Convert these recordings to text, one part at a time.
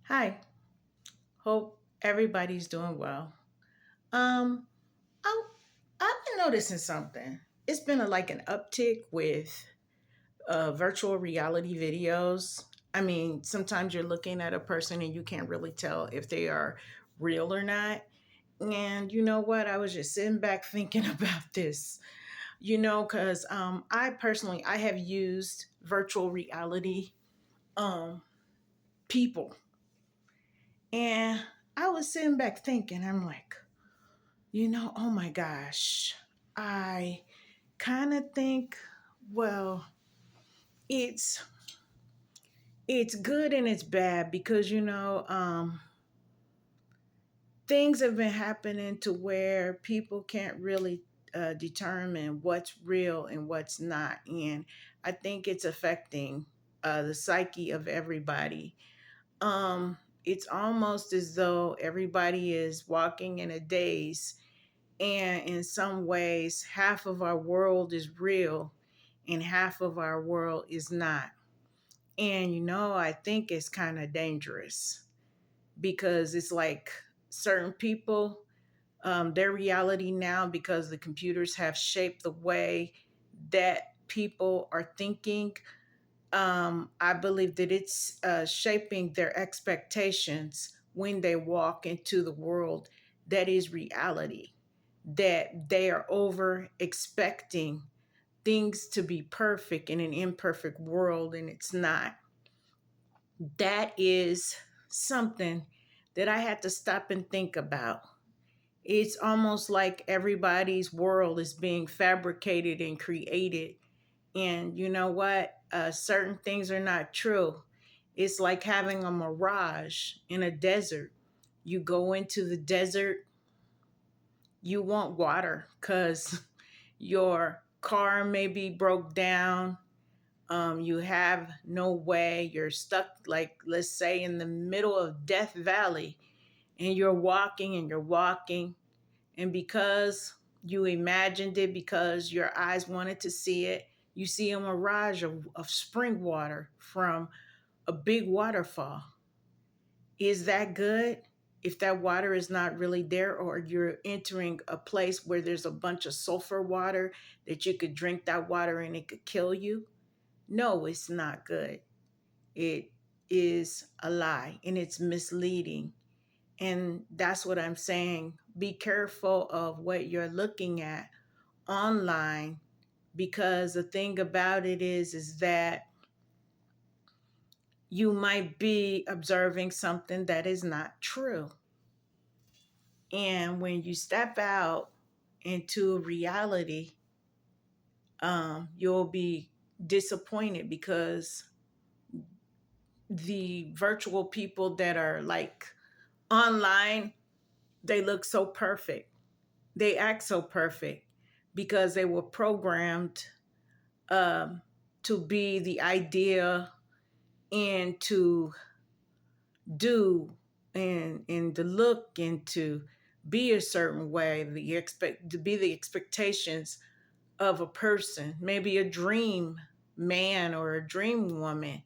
Hi, hope everybody's doing well. Um, I, I've been noticing something. It's been like an uptick with virtual reality videos. I mean, sometimes you're looking at a person and you can't really tell if they are real or not. And you know what? I was just sitting back thinking about this. Because I have used virtual reality um, people, and I was sitting back thinking, I'm like, oh my gosh, I kind of think, well, it's it's good and it's bad because things have been happening to where people can't really determine what's real and what's not, and I think it's affecting the psyche of everybody. It's almost as though everybody is walking in a daze. And in some ways, half of our world is real and half of our world is not. And, I think it's kind of dangerous because it's like certain people, their reality now, because the computers have shaped the way that people are thinking. I believe that it's shaping their expectations when they walk into the world that is reality, that they are over expecting things to be perfect in an imperfect world, and it's not. That is something that I had to stop and think about. It's almost like everybody's world is being fabricated and created. And you know what? Certain things are not true. It's like having a mirage in a desert. You go into the desert, you want water because your car may be broke down. You have no way. You're stuck, like, let's say, in the middle of Death Valley, and you're walking and you're walking. And because you imagined it, because your eyes wanted to see it, you see a mirage of spring water from a big waterfall. Is that good? If that water is not really there, or you're entering a place where there's a bunch of sulfur water that you could drink that water and it could kill you? No, it's not good. It is a lie and it's misleading. And that's what I'm saying. Be careful of what you're looking at online, because the thing about it is that you might be observing something that is not true. And when you step out into reality, you'll be disappointed because the virtual people that are like online, they look so perfect. They act so perfect because they were programmed um, to be the idea and to do and to look and to be a certain way, the expect to be the expectations of a person, maybe a dream man or a dream woman.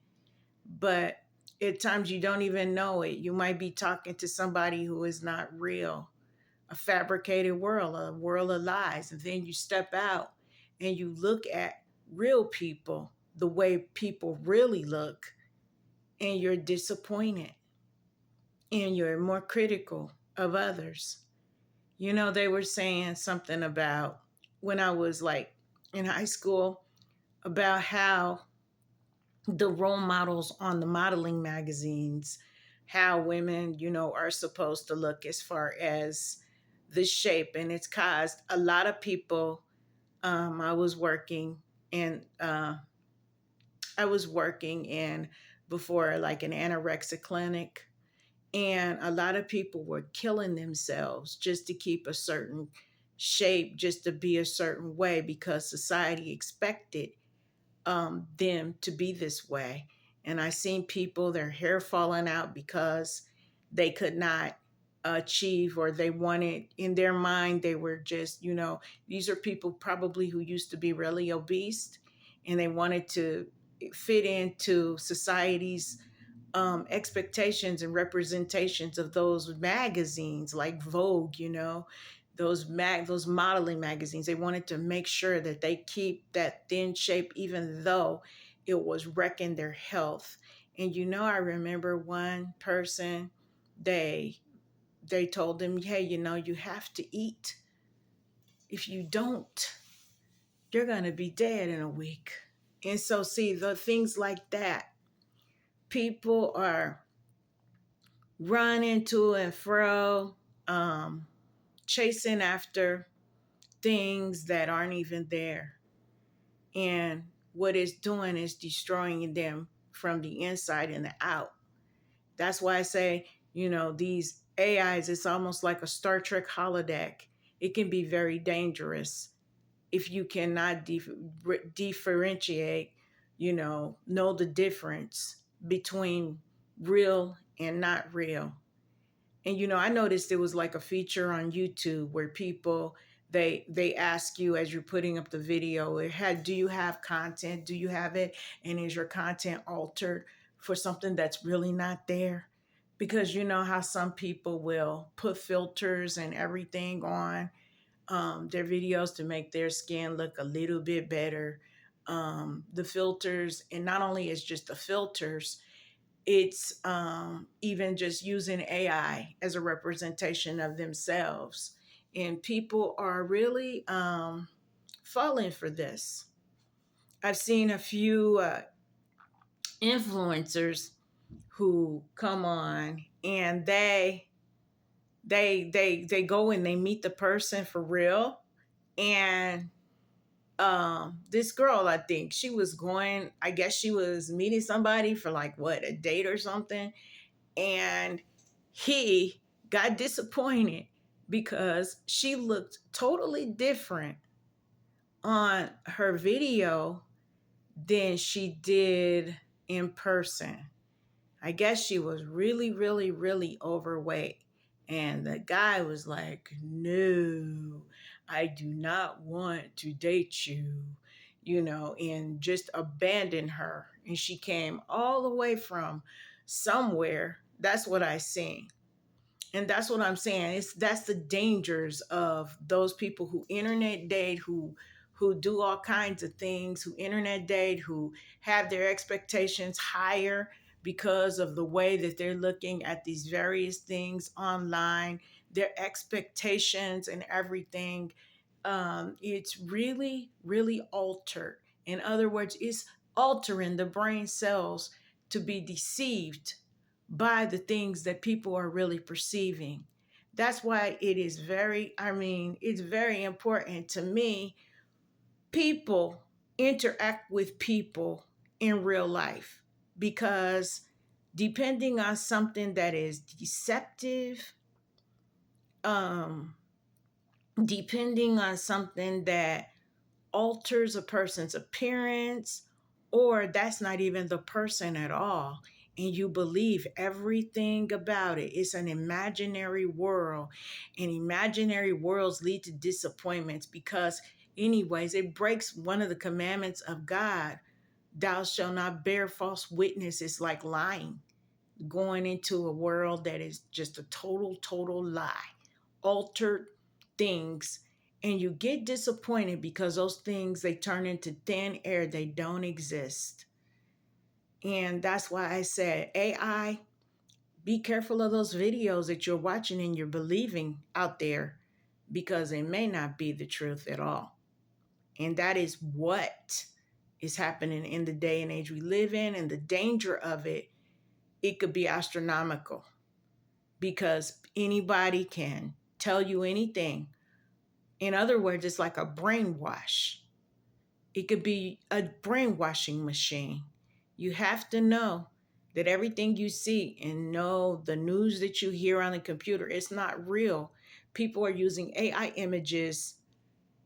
But at times you don't even know it. You might be talking to somebody who is not real, a fabricated world, a world of lies. And then you step out and you look at real people, the way people really look, and you're disappointed and you're more critical of others. They were saying something about when I was like in high school about how the role models on the modeling magazines, how women, are supposed to look as far as the shape. And it's caused a lot of people. I was working and I was working in before like an anorexic clinic, and a lot of people were killing themselves just to keep a certain shape, just to be a certain way because society expected them to be this way. And I seen people, their hair falling out because they could not achieve, or they wanted, in their mind, they were just, these are people probably who used to be really obese, and they wanted to fit into society's expectations and representations of those magazines like Vogue, those modeling magazines. They wanted to make sure that they keep that thin shape, even though it was wrecking their health. And I remember one person, they they told them, hey, you have to eat. If you don't, you're gonna be dead in a week. And so, see, the things like that, people are running to and fro, um, chasing after things that aren't even there. And what it's doing is destroying them from the inside and the out. That's why I say, these AIs, it's almost like a Star Trek holodeck. It can be very dangerous if you cannot differentiate, know the difference between real and not real. And I noticed it was like a feature on YouTube where people, they ask you as you're putting up the video, do you have content? Do you have it? And is your content altered for something that's really not there? Because you know how some people will put filters and everything on their videos to make their skin look a little bit better. The filters, and not only is just the filters, it's even just using AI as a representation of themselves. And people are really falling for this. I've seen a few influencers who come on and they go and they meet the person for real. And this girl, I think she was going, I guess she was meeting somebody for like what, a date or something. And he got disappointed because she looked totally different on her video than she did in person. I guess she was really, really, really overweight. And the guy was like, no, I do not want to date you, and just abandon her. And she came all the way from somewhere. That's what I seen. And that's what I'm saying. That's the dangers of those people who internet date, who do all kinds of things, who internet date, who have their expectations higher because of the way that they're looking at these various things online, their expectations and everything. It's really, really altered. In other words, it's altering the brain cells to be deceived by the things that people are really perceiving. That's why it is it's very important to me. People interact with people in real life, because depending on something that is deceptive, um, depending on something that alters a person's appearance, or that's not even the person at all, and you believe everything about it. It's an imaginary world, and imaginary worlds lead to disappointments because, anyways, it breaks one of the commandments of God. Thou shalt not bear false witness. It's like lying, going into a world that is just a total, total lie, altered things. And you get disappointed because those things, they turn into thin air. They don't exist. And that's why I said, AI, be careful of those videos that you're watching and you're believing out there, because it may not be the truth at all. And that is what is happening in the day and age we live in. And the danger of it, it could be astronomical, because anybody can tell you anything. In other words, it's like a brainwash. It could be a brainwashing machine. You have to know that everything you see and know the news that you hear on the computer, it's not real. People are using AI images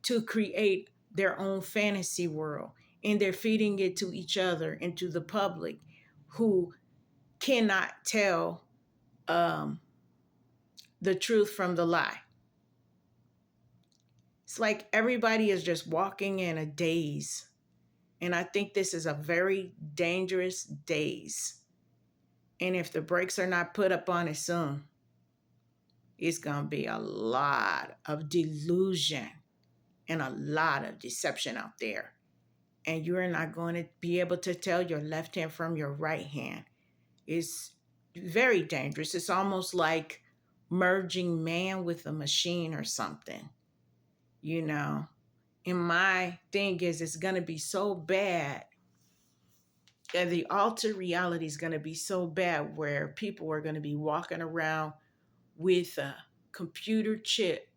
to create their own fantasy world, and they're feeding it to each other and to the public, who cannot tell um, the truth from the lie. It's like everybody is just walking in a daze. And I think this is a very dangerous daze. And if the brakes are not put up on it soon, it's going to be a lot of delusion and a lot of deception out there. And you're not going to be able to tell your left hand from your right hand. It's very dangerous. It's almost like merging man with a machine or something, you know. And my thing is, it's going to be so bad. And the altered reality is going to be so bad where people are going to be walking around with a computer chip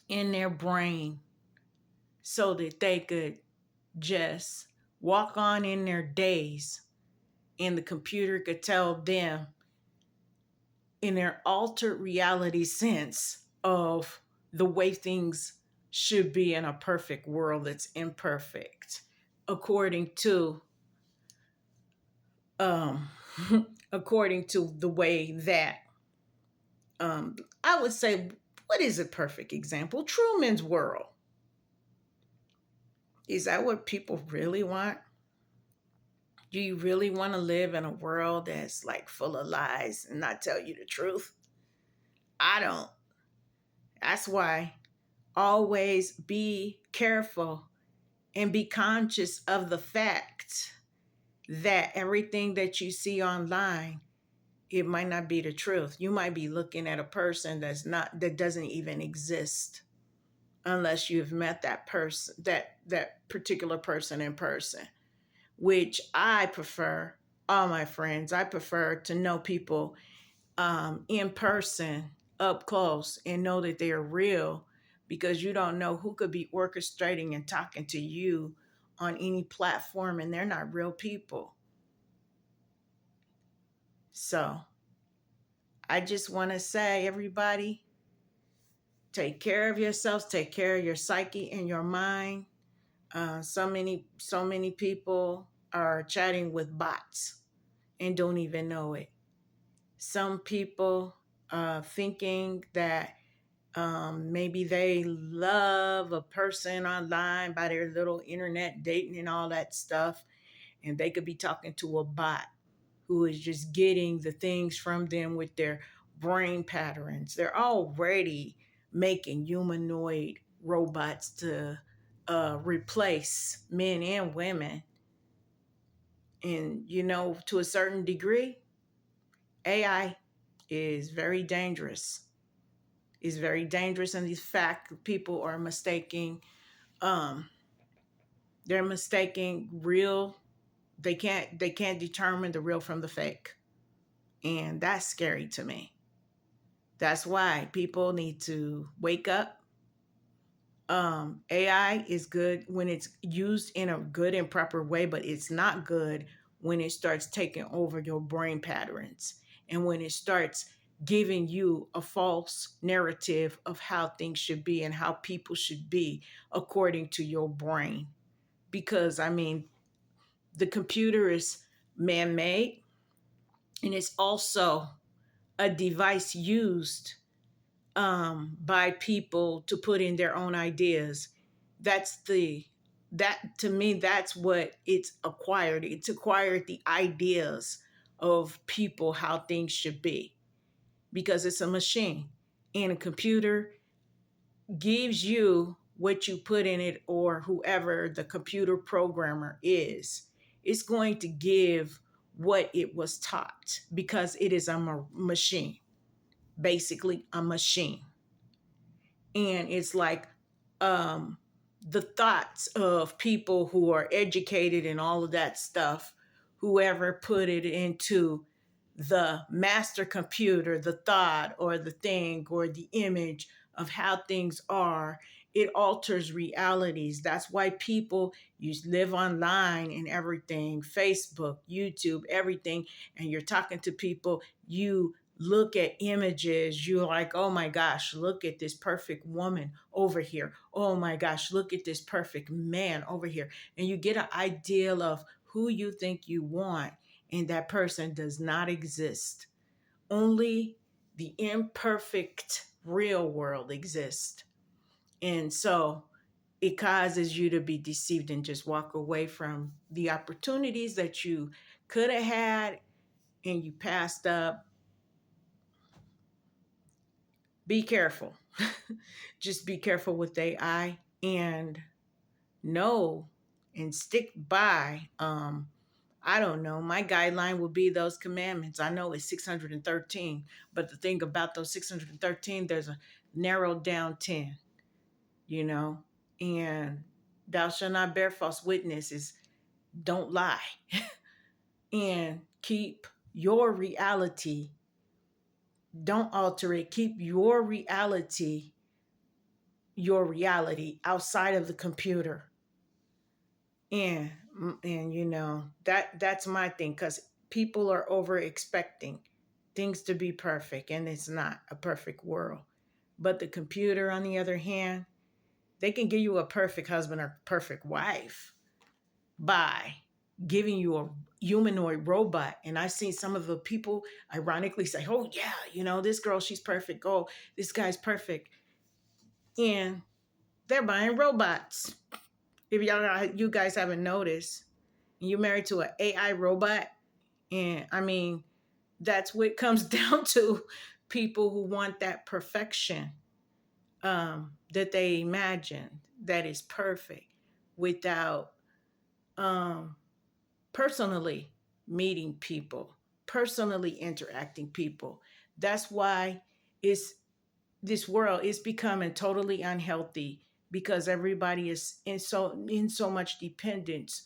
in their brain so that they could just walk on in their days and the computer could tell them in their altered reality sense of the way things should be in a perfect world that's imperfect according to um according to the way that I would say, what is a perfect example? Truman's World. Is that what people really want? Do you really want to live in a world that's like full of lies and not tell you the truth? I don't. That's why always be careful and be conscious of the fact that everything that you see online, it might not be the truth. You might be looking at a person that doesn't even exist unless you've met that person, that particular person in person, which I prefer. All my friends, I prefer to know people in person, up close, and know that they are real, because you don't know who could be orchestrating and talking to you on any platform, and they're not real people. So I just want to say, everybody, take care of yourselves, take care of your psyche and your mind. So many people are chatting with bots and don't even know it. Some people thinking that maybe they love a person online by their little internet dating and all that stuff, and they could be talking to a bot who is just getting the things from them with their brain patterns. They're already making humanoid robots to replace men and women. And, to a certain degree, AI is very dangerous. Is very dangerous, and these fact people are mistaking. Um, they're mistaking real. They can't determine the real from the fake, and that's scary to me. That's why people need to wake up. AI is good when it's used in a good and proper way, but it's not good when it starts taking over your brain patterns and when it starts giving you a false narrative of how things should be and how people should be according to your brain. Because, I mean, the computer is man made, and it's also a device used by people to put in their own ideas. That's the that to me, that's what it's acquired. It's acquired the ideas of people how things should be, because it's a machine, and a computer gives you what you put in it, or whoever the computer programmer is. It's going to give what it was taught, because it is a machine, basically a machine. And it's like um the thoughts of people who are educated and all of that stuff, whoever put it into the master computer, the thought or the thing or the image of how things are, it alters realities. That's why people live online and everything, Facebook, YouTube, everything, and you're talking to people, you look at images, you're like, oh my gosh, look at this perfect woman over here. Oh my gosh, look at this perfect man over here. And you get an idea of who you think you want, and that person does not exist. Only the imperfect real world exists. And so it causes you to be deceived and just walk away from the opportunities that you could have had and you passed up, be careful. Just be careful with AI and know and stick by. I don't know. My guideline would be those commandments. I know it's 613, but the thing about those 613, there's a narrowed down 10, you know, and thou shalt not bear false witnesses. Don't lie. And keep your reality. Don't alter it. Keep your reality outside of the computer. And that's my thing, because people are over expecting things to be perfect, and it's not a perfect world. But the computer, on the other hand, they can give you a perfect husband or perfect wife by giving you a humanoid robot. And I've seen some of the people ironically say, oh yeah, this girl, she's perfect. Oh, this guy's perfect. And they're buying robots. If you guys haven't noticed, and you're married to an AI robot, and I mean, that's what it comes down to. People who want that perfection, that they imagine that is perfect, without um, personally meeting people, personally interacting people. That's why it's this world is becoming totally unhealthy, because everybody is in so much dependence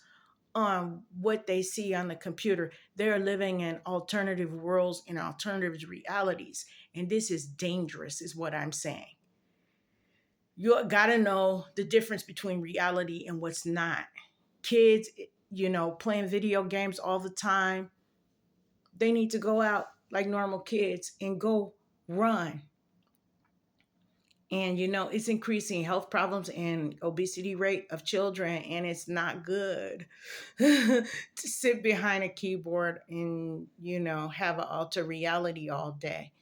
on what they see on the computer. They're living in alternative worlds and alternative realities. And this is dangerous, is what I'm saying. You got to know the difference between reality and what's not. Kids, playing video games all the time, they need to go out like normal kids and go run. And it's increasing health problems and obesity rate of children, and it's not good to sit behind a keyboard and have an alter reality all day.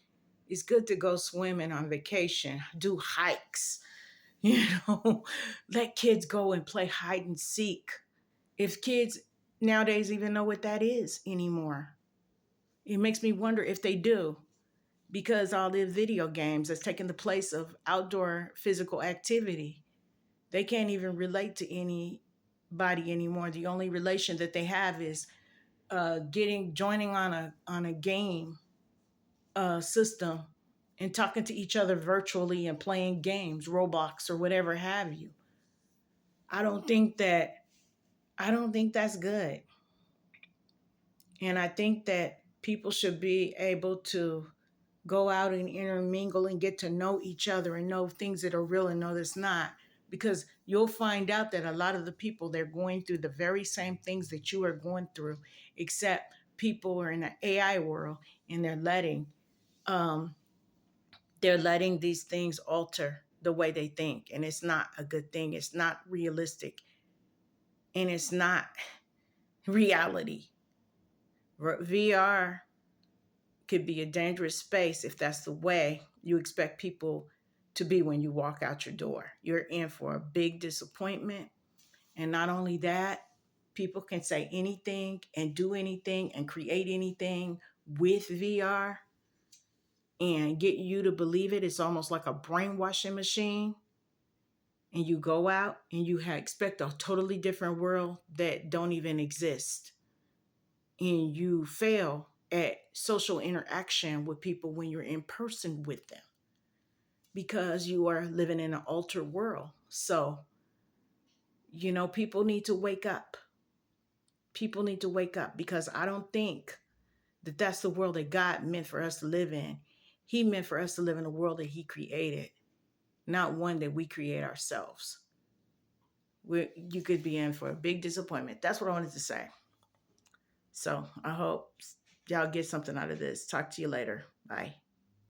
It's good to go swimming on vacation, do hikes, you know let kids go and play hide and seek. If kids nowadays even know what that is anymore, it makes me wonder if they do, because all the video games has taken the place of outdoor physical activity. They can't even relate to anybody anymore. The only relation that they have is joining on a game system, and talking to each other virtually and playing games, Roblox or whatever have you. I don't think that I don't think that's good. And I think that people should be able to go out and intermingle and get to know each other and know things that are real and know that's not. Because you'll find out that a lot of the people, they're going through the very same things that you are going through, except people are in the AI world, and um, they're letting these things alter the way they think. And it's not a good thing. It's not realistic. And it's not reality. VR could be a dangerous space if that's the way you expect people to be when you walk out your door. You're in for a big disappointment. And not only that, people can say anything and do anything and create anything with VR and get you to believe it. It's almost like a brainwashing machine. And you go out and you expect a totally different world that don't even exist. And you fail at social interaction with people when you're in person with them, because you are living in an altered world. So, people need to wake up. People need to wake up, because I don't think that that's the world that God meant for us to live in. He meant for us to live in a world that He created, not one that we create ourselves. You could be in for a big disappointment. That's what I wanted to say. So I hope y'all get something out of this. Talk to you later. Bye.